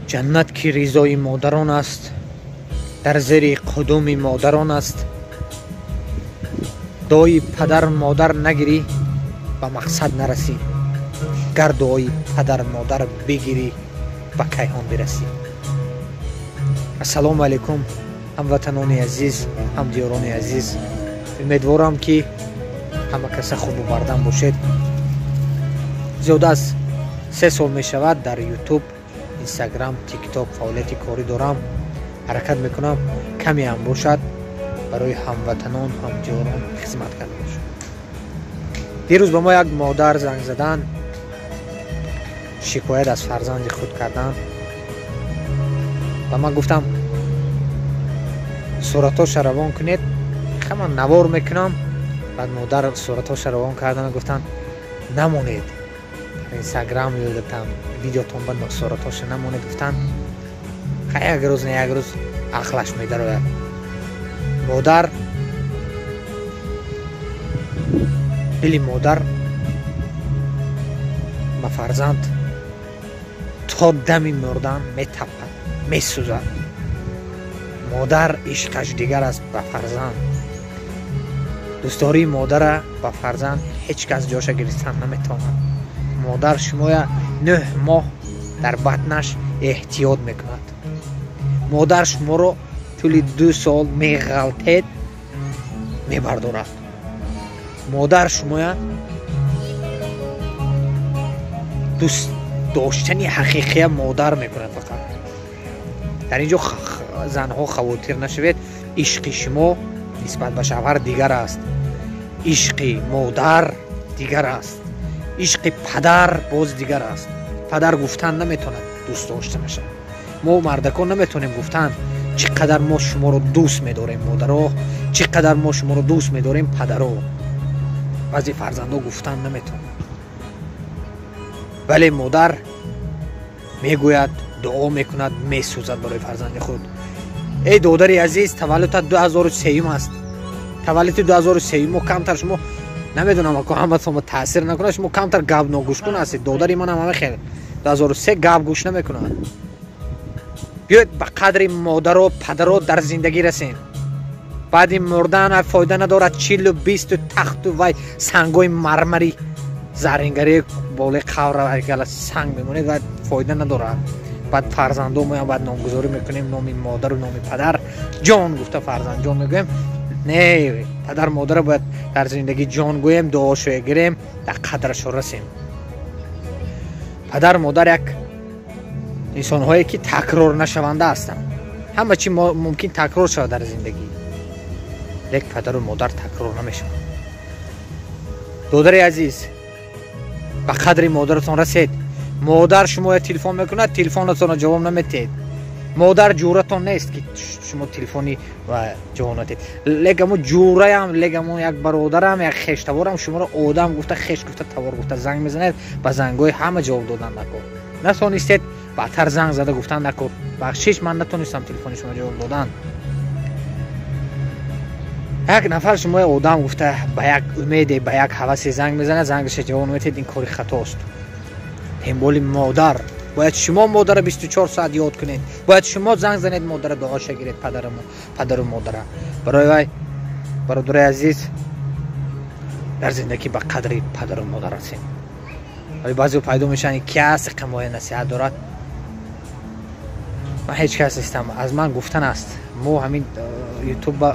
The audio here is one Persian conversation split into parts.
جنت که رضای مادران است، در زیر قدم مادران است. دعای پدر مادر نگیری به مقصد نرسی، گر دعای پدر مادر بگیری به کیهان برسی. السلام علیکم هموطنان عزیز، همدیاران عزیز. امیدوارم که همه کس خوب و بردم باشید. زیاده از 3 سال می شود در یوتیوب، اینستاگرام، تیک تاک فعالیت کاری دارم، حرکت میکنم. کمی هم باشد برای هموطنان همدیاران خدمت کرده باشم. دیروز به ما یک مادر زنگ زدن، شکایت از فرزند خود کردن. و من گفتم صورتاش روان کنید. من نوار میکنم. بعد مادر صورتاش روان کردن، گفتن نمونید اینستاگرام یادتم ویدیوتون بند صورتاش نمونید. گفتن خیلی یک روز نه یک روز عقلش میدره. مادر، دل مادر به فرزند تا دمی مردن میتپد، میسوزد. مادر عشقش دیگر است به فرزند. دوستداری مادر به فرزند هیچ کس جاش گرفتن نمیتواند. مادر شما 9 ماه در بطنش احتیاط میکند. مادر شما رو طول 2 سال میغلطید، میبردارد. مادر شما دوست داشتنی حقیقی مادر میکند. فقط در اینجا زنها خواتیر نشوید. عشق شما نسبت به شوهر دیگر است، عشق مادر دیگر است، عشق پدر باز دیگر است. پدر گفتن نمیتونه دوست داشته نشه. ما مردکان نمیتونیم گفتن چقدر ما شما رو دوست میداریم مادرها، چقدر ما شما رو دوست میداریم پدرها. بعضی فرزندا گفتن نمیتونه، ولی مادر میگوید، دعا میکند، میسوزد برای فرزند خود. ای دادری عزیز، تولدت 2003 است. تولد 2003 کمتر شما نمیدونم که همه شما تاثیر نکنه. شما کمتر گاب نگوش کن هستید. دادری من هم خیلی 2003 گاب گوش نمیکنه. بیاید به قدر مادر و پدر در زندگی رسیم. بعد این مردن فایده ندارد. 40 و 20 تخت و وای سنگای مرمری زرینگری بالای قبر اگر سنگ میمونه و فایده ندارد. بعد فرزندو ما بعد نامگذاری میکنیم، نام مادر و نام پدر. جان گفته فرزند جان میگویم. نه، پدر مادر باید در زندگی جان گویم، دعاشو گیریم، در قدرش رسیم. پدر مادر یک انسان هایی که تکرار نشونده هستند. همه چی ممکن تکرار شود در زندگی، لیک پدر و مادر تکرار نمیشه. دادر عزیز، به قدر مادرتون رسید. مادر شما تلفن میکنه، تلفنتون جواب نمیدید. مادر جورتون نیست که شما تلفنی و جواب ندید. لیکمو جوره هم، لیکمو یک برادرم، یک خشتوارم شما رو آدم گفته، خشت گفته، توار گفته زنگ میزنید، با زنگای همه جواب دادن نکن. نتونستید بعدتر زنگ زده گفتن نکن. بخشش من نتونستم تلفن شما جواب دادن. یک نفر شما آدم گفته با یک امید، با یک هوس زنگ میزنه، زنگش جواب نمیدید، این کاری خطاست. همبول مادر باید شما مادر 24 ساعت یاد کنید. باید شما زنگ زنید مادر دعاش گیرید، پدر و مادر. برای برادر عزیز، در زندگی به قدر پدر و مادر هستیم. ولی بعضی پیدا میشن کسی قمای نصیحت دارد. من هیچ کس نیستم، از من گفتن است. ما همین یوتیوب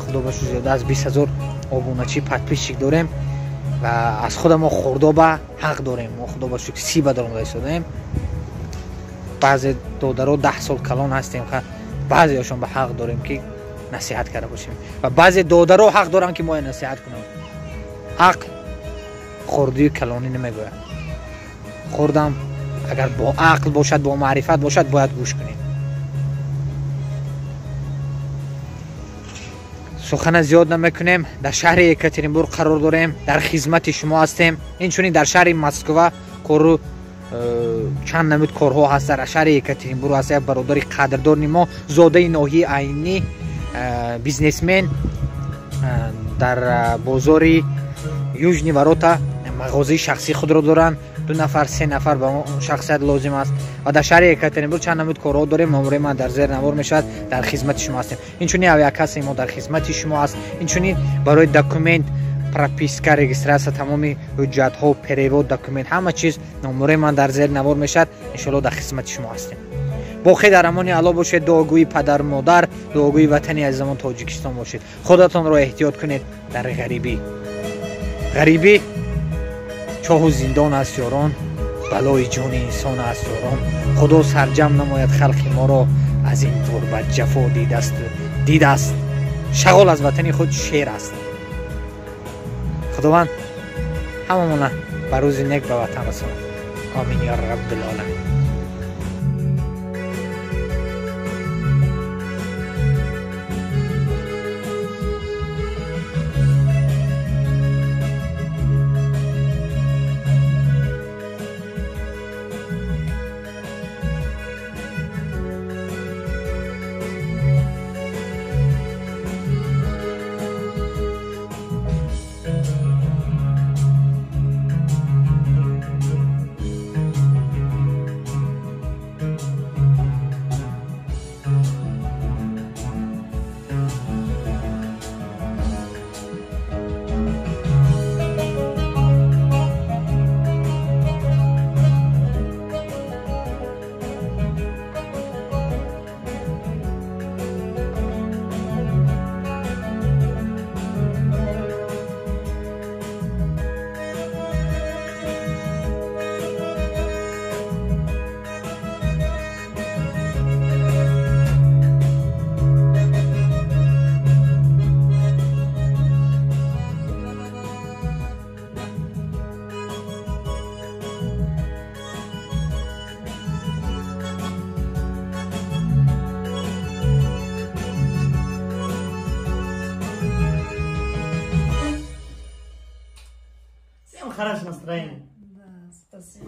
خدا باشه زیاده از 20,000 آبونچی پتپیشک داریم و از خود ما خورده به حق داریم. ما خدا باشه که 30 بدرم داشتیم. بعضی دادرها 10 سال کلان هستیم که بعضی هاشون به حق داریم که نصیحت کرده باشیم و بعضی دادرها حق دارن که ما نصیحت کنیم. حق خوردی کلانی نمیگوید. خوردم اگر با عقل باشد، با معرفت باشد، باید گوش کنیم. سخن زیاد نمیکنیم. در شهر یکاترینبورگ قرار داریم، در خدمت شما هستیم. اینچنین در شهر مسکو کارو چند نمود کارها هست. در شهر یکاترینبورگ هست. یک برادری قدردان ما، زاده ناحیه عینی، بیزنسمن، در بازار یوژنی وراتا مغازه شخصی خود را دارن. 2 нафар 3 нафар ба он шахсият лозим аст ва дар шаҳри Екатеринбург чанд намуд корҳо дорем. мамури ман дар зер навор мешавад, дар хизмати шумо ҳастем. инчунин авиакасаи мо дар хизмати шумо аст. инчунин барои документ, прописка, регистрация, тамоми ҳуҷҷатҳо, перевод, документ, ҳама чиз номури ман дар зер навор мешавад. иншоалло дар хизмати шумо ҳастем. боқӣ дар амони алло бошед. дуогӯи падару модар, дуогӯи ватани азизамон Тоҷикистон бошед. худатонро эҳтиёт кунед дар ғарибӣ чоҳу зиндон аст ёрон, балои ҷони инсон аст ёрон. худо сарҷам намояд халқи моро аз ин ғурбат ҷафо дидааст. шағол аз ватани худ шер аст. худованд ҳамамона ба рӯзи нек ба ватан расонад. амин я раббил оламин. Хорошее настроение. Да, спасибо.